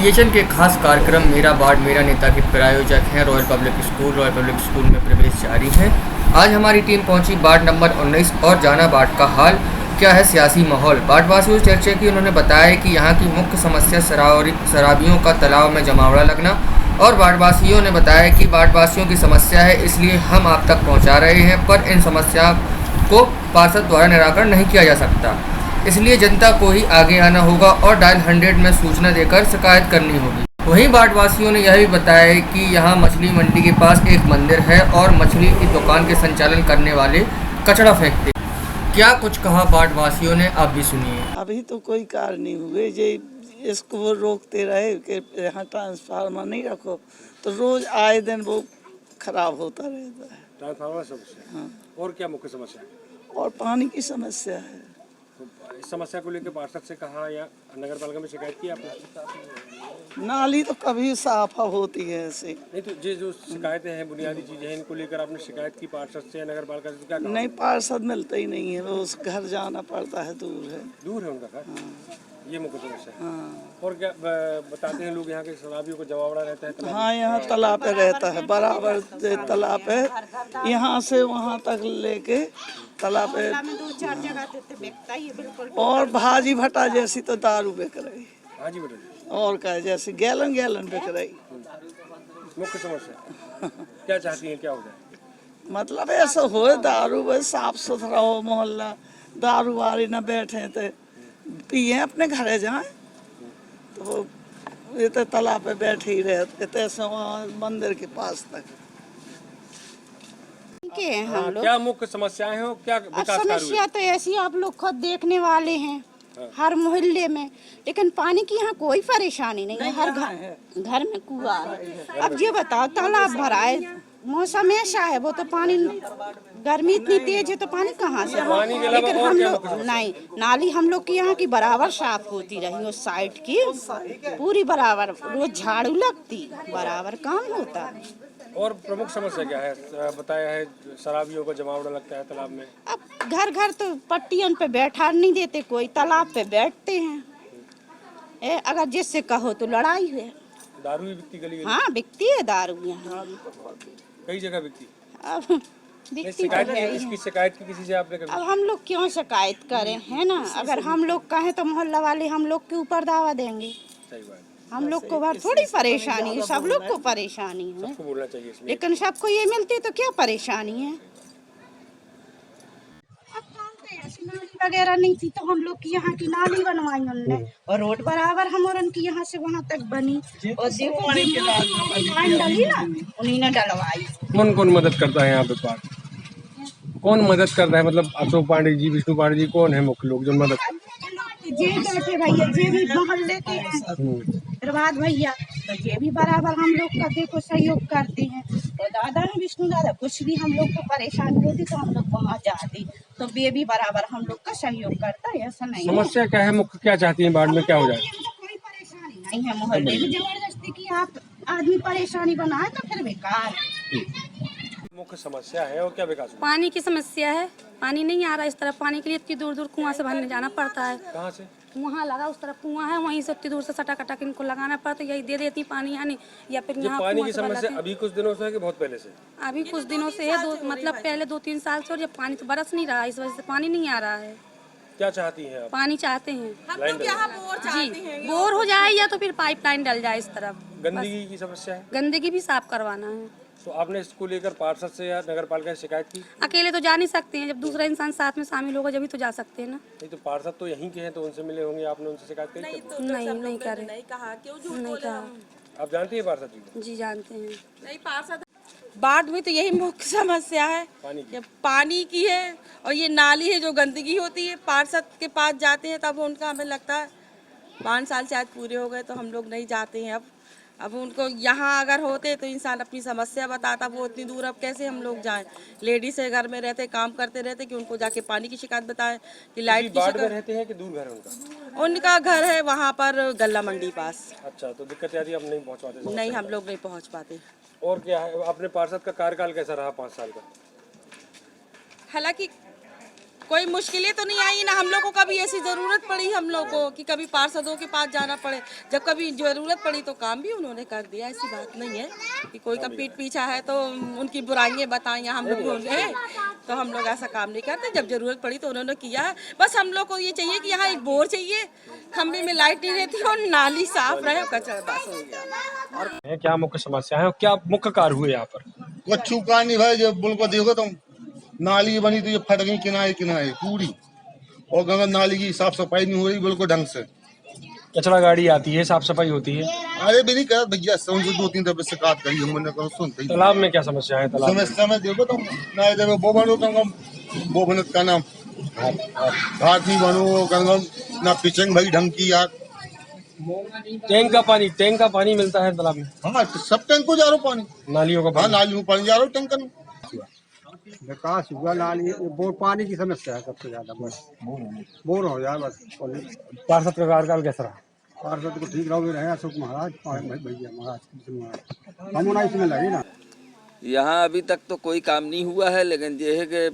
BHN के खास कार्यक्रम मेरा वार्ड मेरा नेता के प्रायोजक हैं रॉयल पब्लिक स्कूल में प्रवेश जारी है। आज हमारी टीम पहुंची वार्ड नंबर 19 और जाना वार्ड का हाल क्या है सियासी माहौल। वार्डवासियों से चर्चा की। उन्होंने बताया कि यहाँ की मुख्य समस्या शराबियों का तालाब में जमावड़ा लगना और वार्डवासियों ने बताया कि वार्डवासियों की समस्या है, इसलिए हम आप तक पहुँचा रहे हैं, पर इन समस्या को पार्षद द्वारा निराकरण नहीं किया जा सकता, इसलिए जनता को ही आगे आना होगा और डायल 100 में सूचना देकर शिकायत करनी होगी। वहीं वार्डवासियों ने यह भी बताया कि यहाँ मछली मंडी के पास एक मंदिर है और मछली की दुकान के संचालन करने वाले कचरा फेंकते। क्या कुछ कहा वार्डवासियों ने, आप भी सुनिए। अभी तो कोई कार्य नहीं हुए, जे इसको वो रोकते रहे कि यहाँ ट्रांसफार्मर नहीं रखो, तो रोज आए दिन वो खराब होता रहता है। ट्रांसफार्मर समस्या। हाँ। और क्या मुख्य समस्या है? और पानी की समस्या है। तो इस समस्या को लेकर पार्षद से कहा या नगर पालिका में शिकायत की आपने? नाली तो कभी साफ होती है ऐसे। नहीं, तो ये जो शिकायतें हैं, बुनियादी चीजें हैं, इनको लेकर आपने शिकायत की पार्षद से या नगर पालिका से? क्या नहीं, पार्षद मिलता ही नहीं है, वो उस घर जाना पड़ता है, दूर है उनका घर। हाँ। ये मुख्य समस्या है। हाँ। और क्या बताते हैं लोग यहाँ के शराबियों को जमावड़ा रहता है? हाँ, यहाँ तालाब पे रहता है, बराबर तालाब है, यहाँ से वहाँ तक लेके तालाब पे। और भाजी भट्टा जैसी तो दारू बिक रही, भाजी भट्टा और क्या, जैसे गैलन बिक रही। मुख्य समस्या क्या चाहती हैं, क्या हो जाए? मतलब ऐसा हो, दारू बस साफ सुथरा हो, मोहल्ला दारू वाली न बैठे तो पिए अपने घरे जाए, तो ये तो तालाब पे बैठे ही रहते तैसे वहाँ मंदिर के पास तक के हम लोग। क्या मुख्य समस्याएं हैं, क्या विकास कार्य हुए? समस्या तो ऐसी आप लोग खुद देखने वाले हैं। हाँ। हर मोहल्ले में, लेकिन पानी की यहाँ कोई परेशानी नहीं है। हर घर में कुआं है। अब ये बताओ, तालाब भरा है, मौसम ऐसा है, वो तो पानी, गर्मी इतनी तेज है तो पानी कहाँ से? लेकिन हम लोग नहीं, नाली हम लोग की यहाँ की बराबर साफ होती रही, उस साइड की पूरी बराबर, रोज झाड़ू लगती, बराबर काम होता है। और प्रमुख समस्या क्या है बताया है? शराबियों का जमावड़ा लगता है तालाब में। अब घर तो पट्टियन पे बैठा नहीं देते, कोई तालाब पे बैठते हैं। अगर जिससे कहो तो लड़ाई है। दारू भी बिकती गली? हाँ, बिकती है दारू यहाँ, कई जगह बिकती। अब बिकती है। इसकी शिकायत की किसी से आपने कभी? अब हम लोग क्यों शिकायत करें, है ना? अगर हम लोग कहें तो मोहल्ला वाले हम लोग के ऊपर दावा देंगे। सही बात। हम लोग को बार थोड़ी परेशानी है, सब लोग को परेशानी है, सबको बोलना चाहिए इसमें। लेकिन सबको ये मिलती तो क्या परेशानी है? वगैरह नहीं थी तो हम लोग की यहाँ की नाली बनवाई उनने, और रोड बराबर हम और उनकी यहाँ से वहाँ तक बनी, और देखो पानी डली ना, उन्हीं ने डलवाई। कौन मदद करता है यहाँ पे? कौन मदद कर रहा है? मतलब अशोक पांडे जी, विष्णु पांडे जी, कौन है मुख्य लोग जो मदद? जे बैठे भैया, जे भी मोहल्ले के हैं, प्रभात भैया, तो ये भी बराबर हम लोग का देखो सहयोग करते हैं। तो दादा है विष्णु दादा, कुछ भी हम लोग को परेशानी होती तो हम लोग वहाँ जाते, तो ये भी बराबर हम लोग का सहयोग करता है। ऐसा नहीं समस्या क्या है मुख्य, क्या चाहती है वार्ड में, क्या हो जाए? कोई परेशानी नहीं है, मोहल्ले में जबरदस्ती की आप आदमी परेशानी बनाए तो फिर बेकार। मुख्य समस्या है और क्या विकास? पानी की समस्या है, पानी नहीं आ रहा इस तरफ, पानी के लिए इतनी दूर कुआं से भरने जाना पड़ता है। कहाँ से? वहाँ लगा, उस तरफ कुआं है, वहीं से इतनी दूर से सटा कटा के इनको लगाना पड़ता है, यही दे देती पानी आने, या फिर यहाँ पानी की समस्या अभी कुछ दिनों से है कि बहुत पहले से? अभी कुछ दिनों से है, मतलब पहले 2-3 साल से, और ये पानी तो बरस नहीं रहा, इस वजह से पानी नहीं आ रहा है। क्या चाहती हैं आप? पानी चाहते हैं हम लोग यहाँ बोर चाहते हैं, बोर हो जाए या तो फिर पाइपलाइन डल जाए इस तरफ। गंदगी की समस्या है? गंदगी भी साफ करवाना है। तो आपने इसको लेकर पार्षद से या नगर पालिका से शिकायत की? अकेले तो जा नहीं सकते हैं, जब दूसरा इंसान साथ में शामिल होगा जब तो जा सकते हैं ना। नहीं, तो पार्षद तो यहीं के हैं, तो उनसे मिले होंगे, आपने उनसे शिकायत की? नहीं तो नहीं कर रहे, नहीं कहा, क्यों झूठ नहीं बोले कहा। हम? आप जानती हैं पार्षद जी को? जी जानते हैं। नहीं, पार्षद बाढ़ में तो यही मुख्य समस्या है, पानी की है, और ये नाली है जो गंदगी होती है। पार्षद के पास जाते हैं तब उनका हमें लगता है 5 साल शायद पूरे हो गए तो हम लोग नहीं जाते हैं। अब उनको यहाँ अगर होते तो इंसान अपनी समस्या बताता, वो इतनी दूर अब कैसे हम लोग जाएं? लेडीज है, घर में रहते, काम करते रहते, कि उनको जाके पानी की शिकायत बताएं, कि लाइट की शिकायत। रहते हैं कि दूर घर है उनका? उनका घर है वहाँ पर गल्ला मंडी पास। अच्छा, तो दिक्कत आती है, अब नहीं पहुँच पाते? नहीं, हम लोग नहीं पहुँच पाते। और क्या है, अपने पार्षद का कार्यकाल कैसा रहा 5 साल का? हालांकि कोई मुश्किलें तो नहीं आई ना, हम लोग को कभी ऐसी ज़रूरत पड़ी हम लोग को कि कभी पार्षदों के पास जाना पड़े। जब कभी ज़रूरत पड़ी तो काम भी उन्होंने कर दिया, ऐसी बात नहीं है कि कोई का पीठ पीछा है तो उनकी बुराइयां बताएं हम लोग बोले तो हम लोग ऐसा काम नहीं करते। जब ज़रूरत पड़ी तो उन्होंने किया है। बस हम लोग को ये चाहिए कि यहाँ एक बोर चाहिए, खंभे में लाइट नहीं रहती और नाली साफ रहे और कचरा बस हो गया। क्या मुख्य समस्या है और क्या मुख्य कार्य हुए यहाँ पर? कुछ चूका नहीं भाई, जब पुल को देखो तुम, नाली बनी तो ये फट गई किनारे किनारे पूरी, और गंगा नाली की साफ सफाई नहीं हो रही बिल्कुल ढंग से। कचरा गाड़ी आती है, साफ सफाई होती है। अरे भी नहीं कर भैया, उनसे 2-3 दफे शिकायत करी हमने, करो सुनते ही। तालाब में क्या समस्या है? तालाब में समस्या में देखो तुम, ना इधर वो बनो गंगम, वो बनत का नाम घाट नहीं बनो गंगम, ना पिचंग भाई ढंग की यार। टैंक का पानी मिलता है तालाब में। हाँ सब टैंक को जा रहा पानी, नालियों का हाँ पानी। नाली में पानी जा रहा टैंकर में। विकास हुआ नाली, बोर पानी की समस्या है सबसे ज्यादा, बस बोर हो जाए बस। पार्षद का कार्यकाल कैसा रहा? पार्षद को ठीक रहोगे रहे अशोक महाराज, भैया महाराज हम इसमें लगे ना। यहाँ अभी तक तो कोई काम नहीं हुआ है, लेकिन ये है कि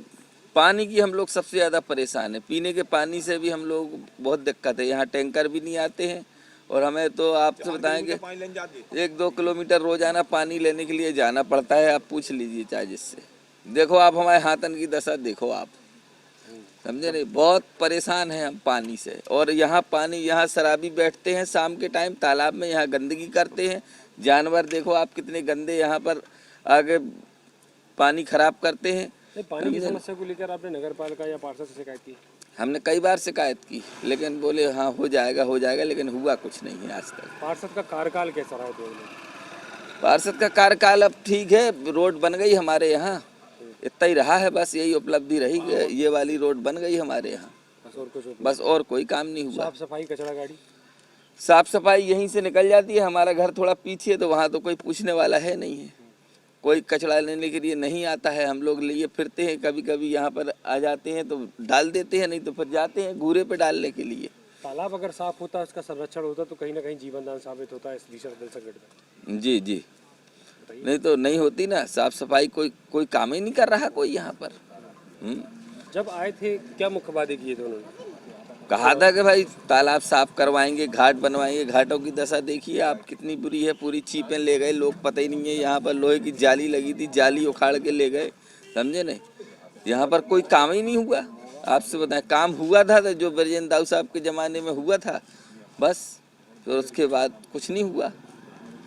पानी की हम लोग सबसे ज़्यादा परेशान है। पीने के पानी से भी हम लोग बहुत दिक्कत है। यहाँ टैंकर भी नहीं आते हैं और हमें तो आपसे बताएंगे 1-2 किलोमीटर रोजाना पानी लेने के लिए जाना पड़ता है। आप पूछ लीजिए चाहे जिससे। देखो आप हमारे हाथन की दशा देखो आप, समझे नहीं, बहुत परेशान हैं हम पानी से। और यहाँ पानी, यहाँ शराबी बैठते हैं शाम के टाइम तालाब में, यहाँ गंदगी करते हैं। जानवर देखो आप कितने गंदे यहाँ पर आगे पानी खराब करते हैं। पानी की समस्या को लेकर आपने नगर पालिका या पार्षद से शिकायत की? हमने कई बार शिकायत की, लेकिन बोले हाँ हो जाएगा, लेकिन हुआ कुछ नहीं है आज तक। पार्षद का कार्यकाल कैसा रहा? पार्षद का कार्यकाल अब ठीक है, रोड बन गई हमारे यहाँ, इतना ही रहा है बस, यही उपलब्धि रही। ये वाली रोड बन गई हमारे यहाँ, बस और कोई काम नहीं हुआ। साफ सफाई, कचरा गाड़ी? साफ सफाई यहीं से निकल जाती है। हमारा घर थोड़ा पीछे है तो वहाँ तो कोई पूछने वाला है नहीं है, कोई कचरा लेने के लिए नहीं आता है। हम लोग लिए फिरते हैं, कभी कभी यहाँ पर आ जाते हैं तो डाल देते हैं, नहीं तो फिर जाते हैं घूरे पे डालने के लिए। तालाब अगर साफ होता, उसका संरक्षण होता तो कहीं ना कहीं जीवन दान साबित होता है इस भीषण जल संकट में। जी, नहीं तो नहीं होती ना साफ सफाई। कोई काम ही नहीं कर रहा कोई यहाँ पर। जब आए थे क्या मुख्य वादे किए थे उन्होंने? कहा था कि भाई तालाब साफ करवाएंगे, घाट बनवाएंगे। घाटों की दशा देखिए आप कितनी बुरी है, पूरी चीपें ले गए लोग, पता ही नहीं है। यहाँ पर लोहे की जाली लगी थी, जाली उखाड़ के ले गए, समझे नहीं। यहाँ पर कोई काम ही नहीं हुआ। आपसे बताएं, काम हुआ था तो जो ब्रजेंद्र दाऊ साहब के ज़माने में हुआ था बस, तो उसके बाद कुछ नहीं हुआ।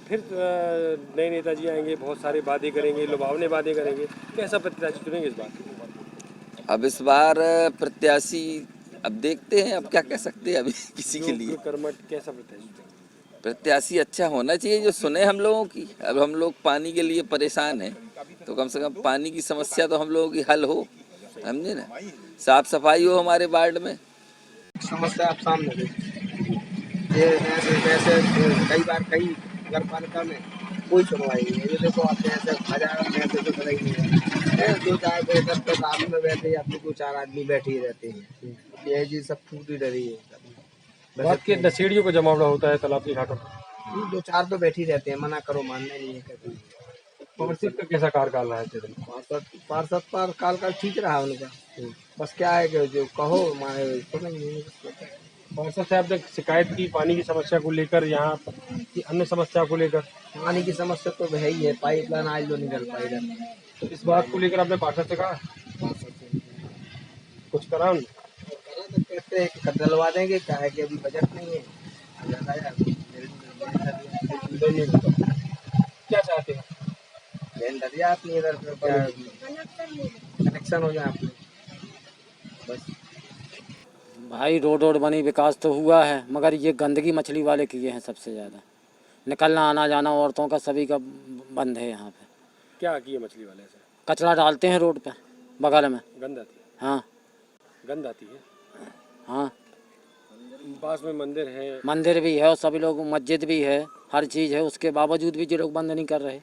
फिर नए नेताजी आएंगे, बहुत सारे वादे करेंगे, लुभावने वादे करेंगे। कैसा प्रत्याशी चुनेंगे इस बार? अब इस बार प्रत्याशी अब देखते हैं, अब क्या कह सकते हैं अभी किसी के लिए। कर्मठ कैसा प्रत्याशी अच्छा होना चाहिए जो सुने हम लोगों की। अब हम लोग पानी के लिए परेशान हैं तो कम से कम पानी की समस्या तो हम लोगों की हल हो, समझे ना। साफ सफाई हो हमारे वार्ड में। समस्या आप सामने ये वैसे कई बार कई नगर पालिका में कोई सुनवाई नहीं है। ये देखो आपने ऐसे 1000 में ऐसे तो सही नहीं है, 2-4 तक आप में बैठे अपने 2-4 आदमी बैठे ही रहते हैं। ये जी सब फूट ही रही है। बात के नशेड़ियों को जमावड़ा होता है तालाब के घाटों पर। 2-4 तो बैठे ही रहते हैं, मना करो मानना नहीं है। पार्षद का कैसा कार्यकाल रहा है? पार्षद पर कार्यकाल ठीक रहा उनका, बस क्या है कि जो कहो माने सुनेंगे। पार्षद साहब ने शिकायत की पानी की समस्या को लेकर, यहाँ की अन्य समस्या को लेकर। पानी की समस्या तो है ही है, पाइपलाइन आज जो निकल पाई। तो इस बात को लेकर आपने पार्षद से कहा? कुछ करा उन्होंने? तो कहते हैं कि डलवा देंगे, क्या है कि अभी बजट नहीं है। क्या चाहते हैं? दरिया अपनी इधर कनेक्शन हो जाए अपने, बस। भाई रोड बनी, विकास तो हुआ है, मगर ये गंदगी मछली वाले किए हैं सबसे ज़्यादा। निकलना आना जाना औरतों का सभी का बंद है यहाँ पे। क्या किए मछली वाले से? कचरा डालते हैं रोड पे बगल में। गंद आती है? हाँ गंद आती है। हाँ, पास में मंदिर है। मंदिर भी है और सभी लोग, मस्जिद भी है, हर चीज़ है, उसके बावजूद भी जो लोग बंद नहीं कर रहे।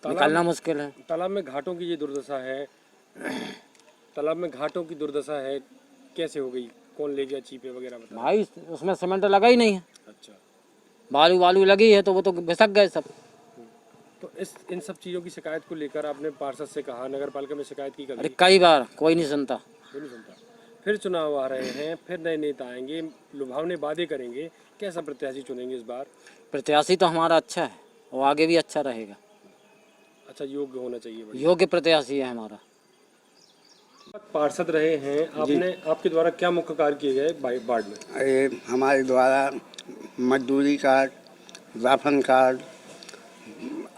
निकलना मुश्किल है। तालाब में घाटों की ये दुर्दशा है, तालाब में घाटों की दुर्दशा है, कैसे हो गई? कौन ले गया चीपे वगैरह? बता भाई उसमें सीमेंट लगा ही नहीं है। अच्छा, बालू लगी है तो वो तो घिसक गए सब। तो इन सब चीज़ों की शिकायत को लेकर आपने पार्षद से कहा, नगर पालिका में शिकायत की? अरे कई बार कोई नहीं सुनता। कोई नहीं सुनता। फिर चुनाव आ रहे हैं, फिर नए नेता आएंगे, लुभावने वादे करेंगे, कैसा प्रत्याशी चुनेंगे इस बार? प्रत्याशी तो हमारा अच्छा है और आगे भी अच्छा रहेगा। अच्छा योग्य होना चाहिए, बढ़िया। योग्य प्रत्याशी है हमारा। पार्षद रहे हैं आपने, आपके द्वारा क्या मुख्य कार्य किए गए वार्ड में? ये हमारे द्वारा मजदूरी कार्ड, राशन कार्ड,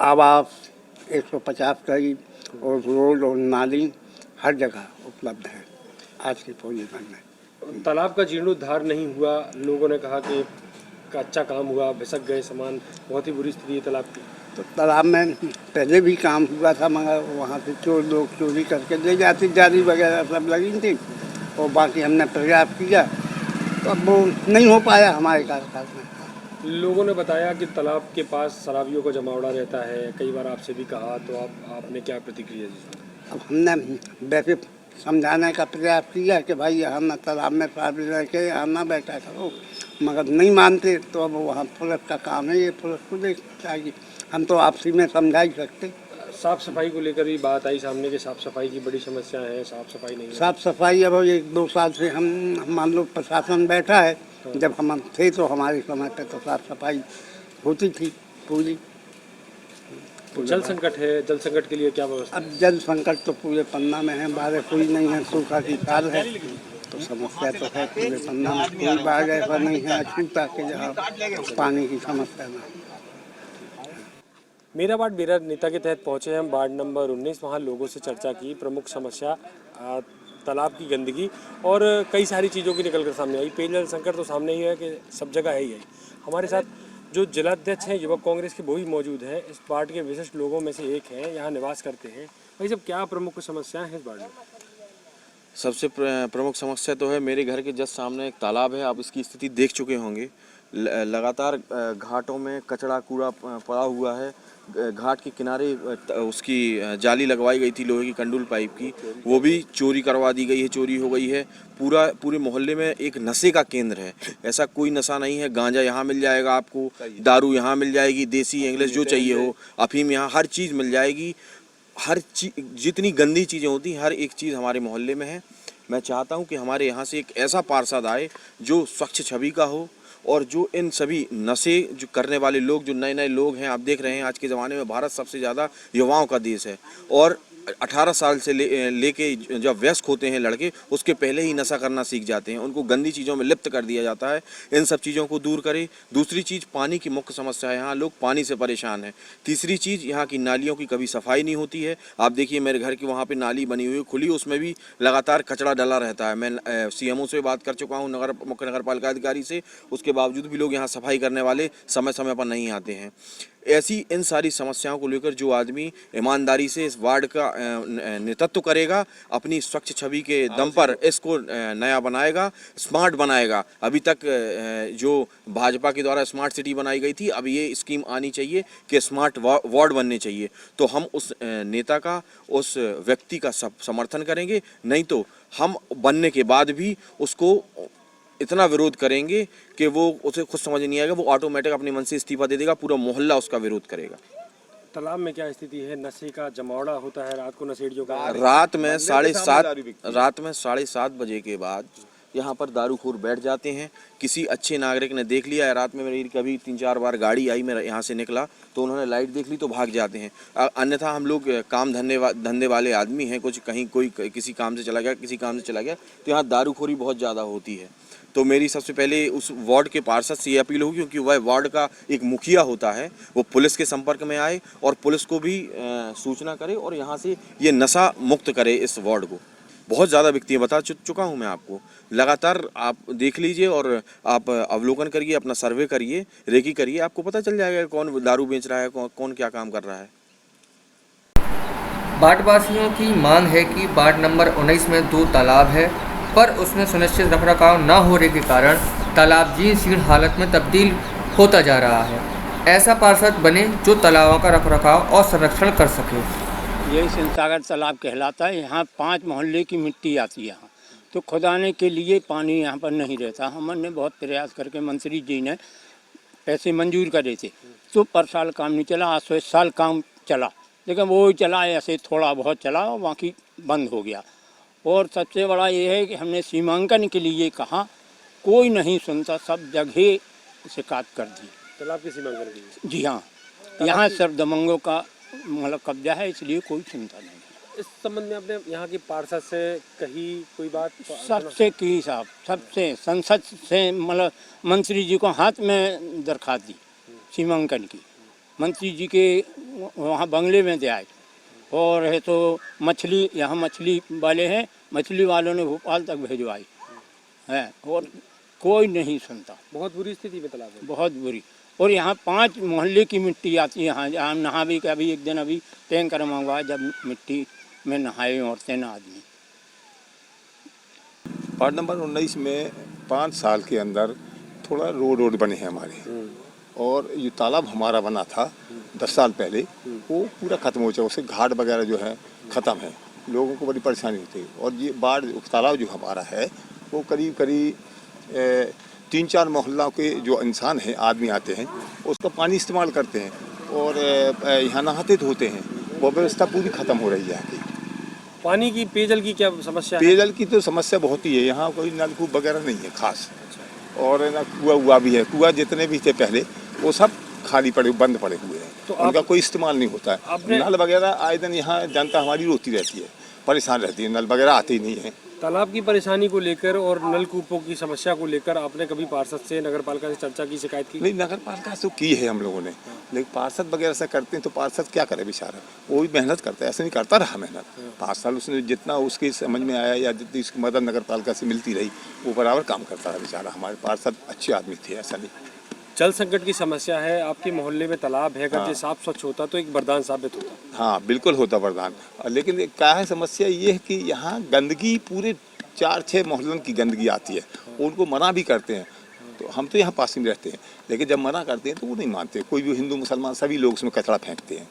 आवास 150 करीब और रोड और नाली हर जगह उपलब्ध है आज की पोजीशन में। तालाब का जीर्णोद्धार नहीं हुआ, लोगों ने कहा कि अच्छा काम हुआ, बिसक गए सामान, बहुत ही बुरी स्थिति है तालाब की। तो तालाब में पहले भी काम हुआ था मगर वहाँ से चोर लोग चोरी करके ले जाते, जाली वगैरह सब लगी थी और बाकी हमने प्रयास किया तो अब वो नहीं हो पाया हमारे कार्यकाल में। लोगों ने बताया कि तालाब के पास शराबियों का जमावड़ा रहता है, कई बार आपसे भी कहा, तो आपने क्या प्रतिक्रिया दी? अब हमने वैसे समझाने का प्रयास किया कि भाई यहाँ न तालाब में शराबी रह के यहाँ ना बैठा करो, मगर नहीं मानते। तो अब वहाँ पुलिस का काम है, ये पुलिस को देख चाहिए, हम तो आपसी में समझा ही सकते। साफ सफाई को लेकर भी बात आई सामने कि साफ सफाई की बड़ी समस्या है, साफ सफाई नहीं है। साफ सफाई अब 1-2 साल से हम मान लो प्रशासन बैठा है, जब हम थे तो हमारे समय पे तो साफ सफाई होती थी पूरी। जल संकट है, जल संकट के लिए क्या व्यवस्था? अब जल संकट तो पूरे पन्ना में है, बारिश कोई नहीं है, सूखा की साल है तो समस्या तो है पूरे पन्ना में। कोई बाढ़ ऐसा नहीं है अछूता के जहाँ पानी की समस्या ना। मेरा वार्ड मेरा नेता के तहत पहुंचे हैं हम वार्ड नंबर 19। वहाँ लोगों से चर्चा की, प्रमुख समस्या तालाब की गंदगी और कई सारी चीज़ों की निकल कर सामने आई। पेयजल संकट तो सामने ही है कि सब जगह है ही है। हमारे साथ जो जिलाध्यक्ष हैं युवक कांग्रेस के वो भी मौजूद हैं, इस वार्ड के विशिष्ट लोगों में से एक हैं, यहाँ निवास करते हैं। भाई साहब क्या प्रमुख समस्याएं हैं इस वार्ड में? सबसे प्रमुख समस्या तो है मेरे घर के जस्ट सामने एक तालाब है, आप इसकी स्थिति देख चुके होंगे। लगातार घाटों में कचरा कूड़ा पड़ा हुआ है। घाट के किनारे उसकी जाली लगवाई गई थी लोहे की कंडूल पाइप की, वो भी चोरी करवा दी गई है, चोरी हो गई है। पूरे मोहल्ले में एक नशे का केंद्र है, ऐसा कोई नशा नहीं है। गांजा यहाँ मिल जाएगा आपको, दारू यहाँ मिल जाएगी, देसी इंग्लिश जो चाहिए हो, अफीम यहाँ हर चीज़ मिल जाएगी। हर चीज जितनी गंदी चीज़ें होती हैं हर एक चीज़ हमारे मोहल्ले में है। मैं चाहता हूँ कि हमारे यहाँ से एक ऐसा पार्षद आए जो स्वच्छ छवि का हो और जो इन सभी नशे जो करने वाले लोग, जो नए नए लोग हैं, आप देख रहे हैं आज के ज़माने में भारत सबसे ज़्यादा युवाओं का देश है और 18 साल से लेके जब वयस्क होते हैं लड़के, उसके पहले ही नशा करना सीख जाते हैं, उनको गंदी चीज़ों में लिप्त कर दिया जाता है। इन सब चीज़ों को दूर करें। दूसरी चीज़ पानी की मुख्य समस्या है, यहाँ लोग पानी से परेशान हैं। तीसरी चीज़ यहाँ की नालियों की कभी सफाई नहीं होती है। आप देखिए मेरे घर की वहाँ पे नाली बनी हुई खुली, उसमें भी लगातार कचरा डला रहता है। मैं सीएमओ से बात कर चुका हूँ, मुख्य नगर पालिका अधिकारी से, उसके बावजूद भी लोग यहाँ सफाई करने वाले समय समय पर नहीं आते हैं। ऐसी इन सारी समस्याओं को लेकर जो आदमी ईमानदारी से इस वार्ड का नेतृत्व करेगा, अपनी स्वच्छ छवि के दम पर इसको नया बनाएगा, स्मार्ट बनाएगा। अभी तक जो भाजपा के द्वारा स्मार्ट सिटी बनाई गई थी, अब ये स्कीम आनी चाहिए कि स्मार्ट वार्ड बनने चाहिए। तो हम उस नेता का, उस व्यक्ति का समर्थन करेंगे, नहीं तो हम बनने के बाद भी उसको इतना विरोध करेंगे कि वो उसे खुद समझ नहीं आएगा, वो ऑटोमेटिक अपने मन से इस्तीफा दे देगा, पूरा मोहल्ला उसका विरोध करेगा। तालाब में क्या स्थिति है? नशे का जमावड़ा होता है रात को, नशेड़ियों का। रात में 7:30 बजे के बाद यहाँ पर दारूखोर बैठ जाते हैं। किसी अच्छे नागरिक ने देख लिया है, रात में मेरी कभी 3-4 बार गाड़ी आई, मैं यहाँ से निकला तो उन्होंने लाइट देख ली तो भाग जाते हैं। अन्यथा हम लोग काम धंधे वाले आदमी हैं, कुछ कहीं कोई किसी काम से चला गया, किसी काम से चला गया, तो यहाँ दारूखोरी बहुत ज़्यादा होती है। तो मेरी सबसे पहले उस वार्ड के पार्षद से ये अपील होगी, क्योंकि वह वार्ड का एक मुखिया होता है, वो पुलिस के संपर्क में आए और पुलिस को भी सूचना करे और यहाँ से ये नशा मुक्त करे इस वार्ड को। बहुत ज़्यादा व्यक्ति बता चुका हूँ मैं आपको। लगातार आप देख लीजिए और आप अवलोकन करिए, अपना सर्वे करिए, रेकी करिए, आपको पता चल जाएगा कौन दारू बेच रहा है, कौन क्या काम कर रहा है। वार्डवासियों की मांग है कि वार्ड नंबर 19 में 2 तालाब है, पर उसमें सुनिश्चित रखरखाव न होने के कारण तालाब जीर्ण शीर्ण हालत में तब्दील होता जा रहा है। ऐसा पार्षद बने जो तालाबों का रखरखाव और संरक्षण कर सके। यही सिंहसागर तालाब कहलाता है। यहाँ 5 मोहल्ले की मिट्टी आती है यहाँ, तो खुदाने के लिए पानी यहाँ पर नहीं रहता। हमने बहुत प्रयास करके मंत्री जी ने पैसे मंजूर करे थे, तो पर साल काम नहीं चला। आज 100 साल काम चला, लेकिन वो ही चला, ऐसे थोड़ा बहुत चला और बाकी बंद हो गया। और सबसे बड़ा ये है कि हमने सीमांकन के लिए कहा, कोई नहीं सुनता, सब जगह शिकायत कर दी। तालाब की सीमांकन के लिए? जी हाँ, यहाँ सिर्फ दबंगों का मतलब कब्जा है, इसलिए कोई सुनता नहीं। इस संबंध में आपने यहाँ की पार्षद से कही कोई बात? सबसे की साहब, सबसे संसद से मतलब मंत्री जी को हाथ में दरखास्त दी सीमांकन की, मंत्री जी के वहाँ बंगले में दे आए। और है तो मछली, यहाँ मछली वाले हैं, मछली वालों ने भोपाल तक भिजवाई है और कोई नहीं सुनता। बहुत बुरी स्थिति में तालाब है? बहुत बुरी। और यहाँ 5 मोहल्ले की मिट्टी आती है यहाँ, जहाँ नहा भी अभी एक दिन अभी टैंकर मंगवाया, जब मिट्टी में नहाए औरतें न आदमी। वार्ड नंबर 19 में 5 साल के अंदर थोड़ा रोड बने हैं हमारे, और ये तालाब हमारा बना था 10 साल पहले, वो पूरा ख़त्म हो चुका, उससे घाट वगैरह जो है ख़त्म है, लोगों को बड़ी परेशानी होती है। और ये बाढ़ तालाब जो हमारा है वो करीब 3-4 मोहल्ला के जो इंसान हैं, आदमी आते हैं, उसका पानी इस्तेमाल करते हैं और यहाँ नहाते धोते हैं। वो व्यवस्था पूरी ख़त्म हो रही है यहाँ की। पानी की, पेयजल की क्या समस्या है? पेयजल की तो समस्या बहुत ही है, यहाँ कोई नलकूप वगैरह नहीं है खास, और ना कुआ भी है। कुआ जितने भी थे पहले वो सब खाली पड़े, बंद पड़े हुए हैं, तो उनका कोई इस्तेमाल नहीं होता है। नल वगैरह आए दिन यहाँ जनता हमारी रोती रहती है, परेशान रहती है, नल वगैरह आते ही नहीं है। तालाब की परेशानी को लेकर और नलकूपों की समस्या को लेकर आपने कभी पार्षद से, नगर पालिका से चर्चा की, शिकायत की? नहीं, नगर पालिका से की है हम लोगों ने, लेकिन पार्षद वगैरह से करते हैं तो पार्षद क्या करे बेचारा, वो भी मेहनत करता है, ऐसे नहीं करता रहा मेहनत। 5 साल उसने जितना उसकी समझ में आया या जितनी उसकी मदद नगर पालिका से मिलती रही, वो बराबर काम करता रहा बेचारा। हमारे पार्षद अच्छे आदमी थे, ऐसा नहीं। जल संकट की समस्या है, आपके मोहल्ले में तालाब है, अगर ये साफ स्वच्छ होता तो एक वरदान साबित होता। हाँ, बिल्कुल होता वरदान। लेकिन क्या है समस्या ये है कि यहाँ गंदगी, पूरे 4-6 मोहल्लों की गंदगी आती है, उनको मना भी करते हैं। तो हम तो यहाँ पास में रहते हैं, लेकिन जब मना करते हैं तो वो नहीं मानते। कोई भी हिंदू मुसलमान सभी लोग उसमें कचरा फेंकते हैं।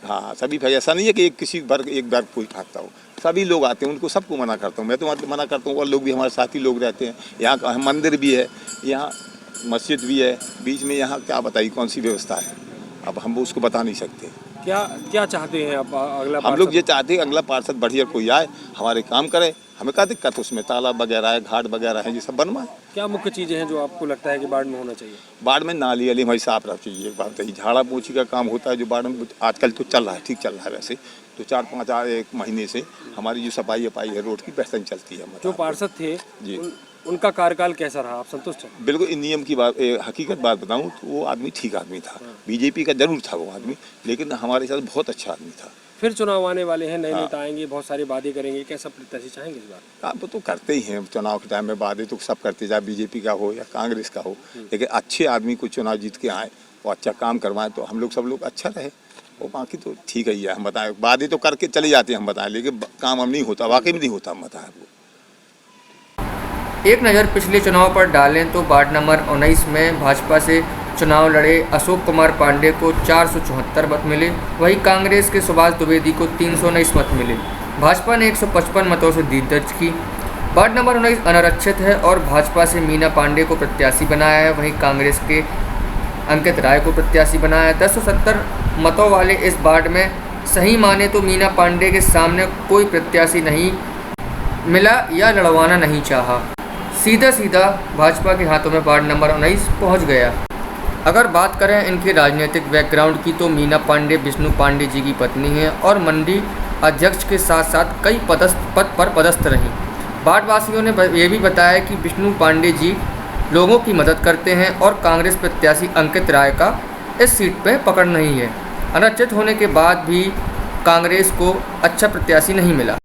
हाँ, सभी फेंक, ऐसा नहीं है कि एक वर्ग कोई फेंकता हो, सभी लोग आते हैं, उनको सबको मना करता हूँ। मैं तो मना करता हूँ, और लोग भी हमारे साथी लोग रहते हैं। यहाँ मंदिर भी है, यहाँ मस्जिद भी है बीच में, यहाँ क्या बताइए कौन सी व्यवस्था है, अब हम उसको बता नहीं सकते। क्या चाहते हैं आप अगला? हम लोग ये चाहते हैं अगला पार्षद बढ़िया कोई आए, हमारे काम करे, हमें क्या दिक्कत उसमें, तालाब वगैरह है, घाट वगैरह है, ये सब बनवाए। क्या मुख्य चीज़ें हैं जो आपको लगता है कि बाढ़ में होना चाहिए? बाढ़ में नाली वाली हमारी साफ रखनी चाहिए, एक बात है। झाड़ा पोछी का काम होता है जो बाढ़ में आजकल तो चल रहा है, ठीक चल रहा है वैसे तो 4-5 महीने से हमारी जो सफाई है रोड की बेहतरीन चलती है। जो पार्षद थे जी, उनका कार्यकाल कैसा रहा, आप संतुष्ट हैं? बिल्कुल। इन नियम की बात, हकीकत बात बताऊं तो वो आदमी ठीक आदमी था, बीजेपी का जरूर था वो आदमी, लेकिन हमारे साथ बहुत अच्छा आदमी था। फिर चुनाव आने वाले हैं, नए नेता आएंगे, बहुत सारे वादे करेंगे, कैसा प्रत्याशी चाहेंगे इस बार? आप तो करते ही हैं, चुनाव के टाइम में वादे तो सब करते, चाहे बीजेपी का हो या कांग्रेस का हो, लेकिन अच्छे आदमी को चुनाव जीत के आए और अच्छा काम करवाएं तो हम लोग सब लोग अच्छा रहे। और बाकी तो ठीक है, हम बताएं, वादे तो करके चले जाते हैं हम बताएं, लेकिन काम हम नहीं होता, वाकई में नहीं होता, हम बताएं आपको। एक नज़र पिछले चुनाव पर डालें तो वार्ड नंबर 19 में भाजपा से चुनाव लड़े अशोक कुमार पांडे को 474 मत मिले, वहीं कांग्रेस के सुभाष द्विवेदी को 319 मत मिले। भाजपा ने 155 मतों से जीत दर्ज की। वार्ड नंबर 19 अनारक्षित है और भाजपा से मीना पांडे को प्रत्याशी बनाया है, वहीं कांग्रेस के अंकित राय को प्रत्याशी बनाया है। 1070 मतों वाले इस वार्ड में सही माने तो मीना पांडे के सामने कोई प्रत्याशी नहीं मिला या लड़वाना नहीं चाहा, सीधा भाजपा के हाथों में वार्ड नंबर 19 पहुंच गया। अगर बात करें इनके राजनीतिक बैकग्राउंड की तो मीना पांडे विष्णु पांडे जी की पत्नी हैं और मंडी अध्यक्ष के साथ साथ कई पद पर पदस्थ रहीं। वार्ड वासियों ने ये भी बताया कि विष्णु पांडे जी लोगों की मदद करते हैं और कांग्रेस प्रत्याशी अंकित राय का इस सीट पर पकड़ नहीं है। अनारक्षित होने के बाद भी कांग्रेस को अच्छा प्रत्याशी नहीं मिला।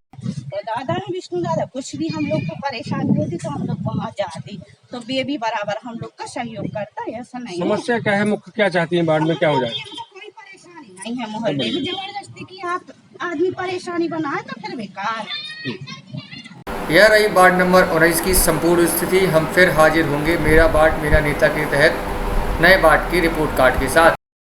तो दादा है विष्णु दादा, कुछ भी हम लोग को परेशानी होती तो हम लोग वहाँ जाते, तो वे भी बराबर हम लोग का सहयोग करता है, ऐसा नहीं। समस्या क्या है, मुख्य क्या चाहती है बाढ़ में, क्या हो जाए? कोई परेशानी नहीं है, मोहल्ले में जबरदस्ती की आप आदमी परेशानी बनाए तो फिर बेकार। यह रही वार्ड नंबर 19 की संपूर्ण स्थिति। हम फिर हाजिर होंगे मेरा वार्ड मेरा नेता के तहत नए वार्ड की रिपोर्ट कार्ड के साथ।